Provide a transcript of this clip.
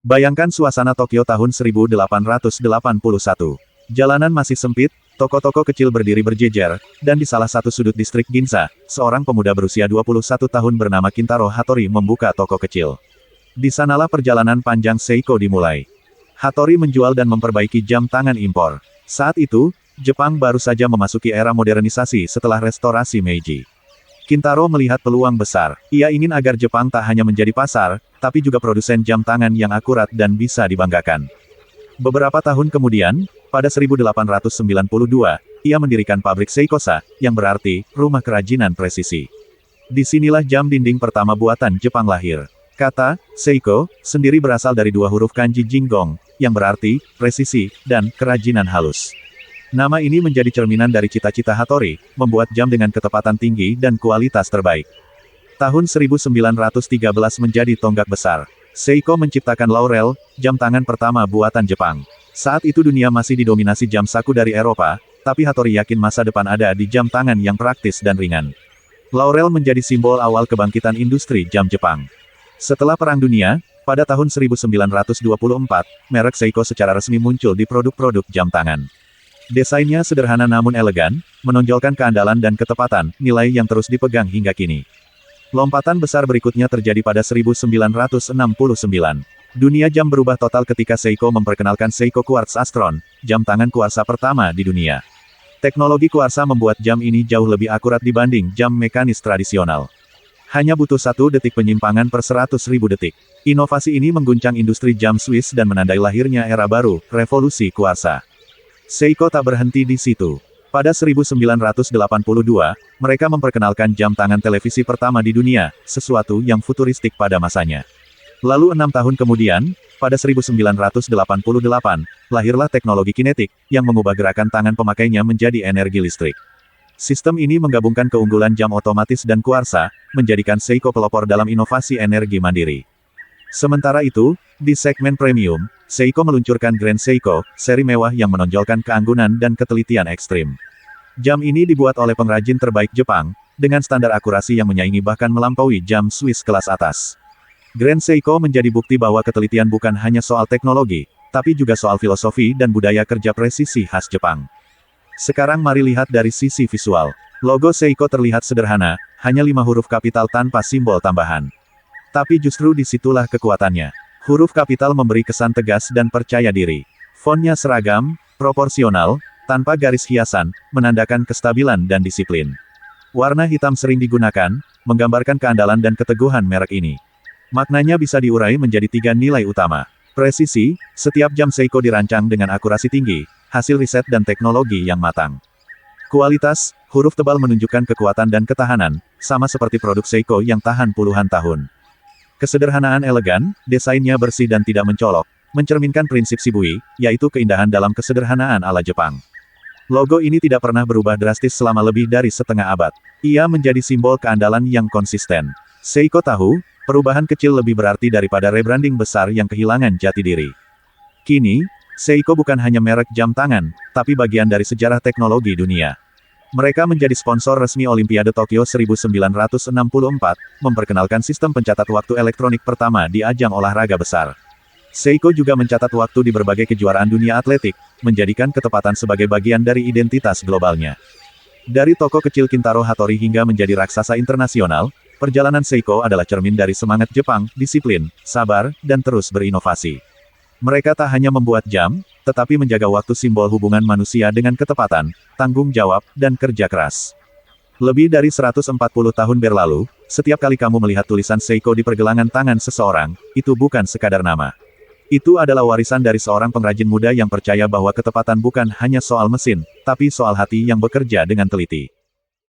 Bayangkan suasana Tokyo tahun 1881. Jalanan masih sempit, toko-toko kecil berdiri berjejer, dan di salah satu sudut distrik Ginza, seorang pemuda berusia 21 tahun bernama Kintaro Hattori membuka toko kecil. Di sanalah perjalanan panjang Seiko dimulai. Hattori menjual dan memperbaiki jam tangan impor. Saat itu, Jepang baru saja memasuki era modernisasi setelah restorasi Meiji. Kintaro melihat peluang besar. Ia ingin agar Jepang tak hanya menjadi pasar, tapi juga produsen jam tangan yang akurat dan bisa dibanggakan. Beberapa tahun kemudian, pada 1892, ia mendirikan pabrik Seikosa, yang berarti, rumah kerajinan presisi. Disinilah jam dinding pertama buatan Jepang lahir. Kata, Seiko, sendiri berasal dari dua huruf kanji Jinggong, yang berarti, presisi, dan kerajinan halus. Nama ini menjadi cerminan dari cita-cita Hattori, membuat jam dengan ketepatan tinggi dan kualitas terbaik. Tahun 1913 menjadi tonggak besar. Seiko menciptakan Laurel, jam tangan pertama buatan Jepang. Saat itu dunia masih didominasi jam saku dari Eropa, tapi Hattori yakin masa depan ada di jam tangan yang praktis dan ringan. Laurel menjadi simbol awal kebangkitan industri jam Jepang. Setelah Perang Dunia, pada tahun 1924, merek Seiko secara resmi muncul di produk-produk jam tangan. Desainnya sederhana namun elegan, menonjolkan keandalan dan ketepatan, nilai yang terus dipegang hingga kini. Lompatan besar berikutnya terjadi pada 1969. Dunia jam berubah total ketika Seiko memperkenalkan Seiko Quartz Astron, jam tangan kuarsa pertama di dunia. Teknologi kuarsa membuat jam ini jauh lebih akurat dibanding jam mekanis tradisional. Hanya butuh 1 detik penyimpangan per 100.000 detik. Inovasi ini mengguncang industri jam Swiss dan menandai lahirnya era baru, revolusi kuarsa. Seiko tak berhenti di situ. Pada 1982, mereka memperkenalkan jam tangan televisi pertama di dunia, sesuatu yang futuristik pada masanya. Lalu 6 tahun kemudian, pada 1988, lahirlah teknologi kinetik, yang mengubah gerakan tangan pemakainya menjadi energi listrik. Sistem ini menggabungkan keunggulan jam otomatis dan kuarsa, menjadikan Seiko pelopor dalam inovasi energi mandiri. Sementara itu, di segmen premium, Seiko meluncurkan Grand Seiko, seri mewah yang menonjolkan keanggunan dan ketelitian ekstrim. Jam ini dibuat oleh pengrajin terbaik Jepang, dengan standar akurasi yang menyaingi bahkan melampaui jam Swiss kelas atas. Grand Seiko menjadi bukti bahwa ketelitian bukan hanya soal teknologi, tapi juga soal filosofi dan budaya kerja presisi khas Jepang. Sekarang mari lihat dari sisi visual. Logo Seiko terlihat sederhana, hanya 5 huruf kapital tanpa simbol tambahan. Tapi justru disitulah kekuatannya. Huruf kapital memberi kesan tegas dan percaya diri. Fontnya seragam, proporsional, tanpa garis hiasan, menandakan kestabilan dan disiplin. Warna hitam sering digunakan, menggambarkan keandalan dan keteguhan merek ini. Maknanya bisa diurai menjadi 3 nilai utama. Presisi, setiap jam Seiko dirancang dengan akurasi tinggi, hasil riset dan teknologi yang matang. Kualitas, huruf tebal menunjukkan kekuatan dan ketahanan, sama seperti produk Seiko yang tahan puluhan tahun. Kesederhanaan elegan, desainnya bersih dan tidak mencolok, mencerminkan prinsip Shibui, yaitu keindahan dalam kesederhanaan ala Jepang. Logo ini tidak pernah berubah drastis selama lebih dari setengah abad. Ia menjadi simbol keandalan yang konsisten. Seiko tahu, perubahan kecil lebih berarti daripada rebranding besar yang kehilangan jati diri. Kini, Seiko bukan hanya merek jam tangan, tapi bagian dari sejarah teknologi dunia. Mereka menjadi sponsor resmi Olimpiade Tokyo 1964, memperkenalkan sistem pencatat waktu elektronik pertama di ajang olahraga besar. Seiko juga mencatat waktu di berbagai kejuaraan dunia atletik, menjadikan ketepatan sebagai bagian dari identitas globalnya. Dari toko kecil Kintaro Hattori hingga menjadi raksasa internasional, perjalanan Seiko adalah cermin dari semangat Jepang, disiplin, sabar, dan terus berinovasi. Mereka tak hanya membuat jam, tetapi menjaga waktu, simbol hubungan manusia dengan ketepatan, tanggung jawab, dan kerja keras. Lebih dari 140 tahun berlalu, setiap kali kamu melihat tulisan Seiko di pergelangan tangan seseorang, itu bukan sekadar nama. Itu adalah warisan dari seorang pengrajin muda yang percaya bahwa ketepatan bukan hanya soal mesin, tapi soal hati yang bekerja dengan teliti.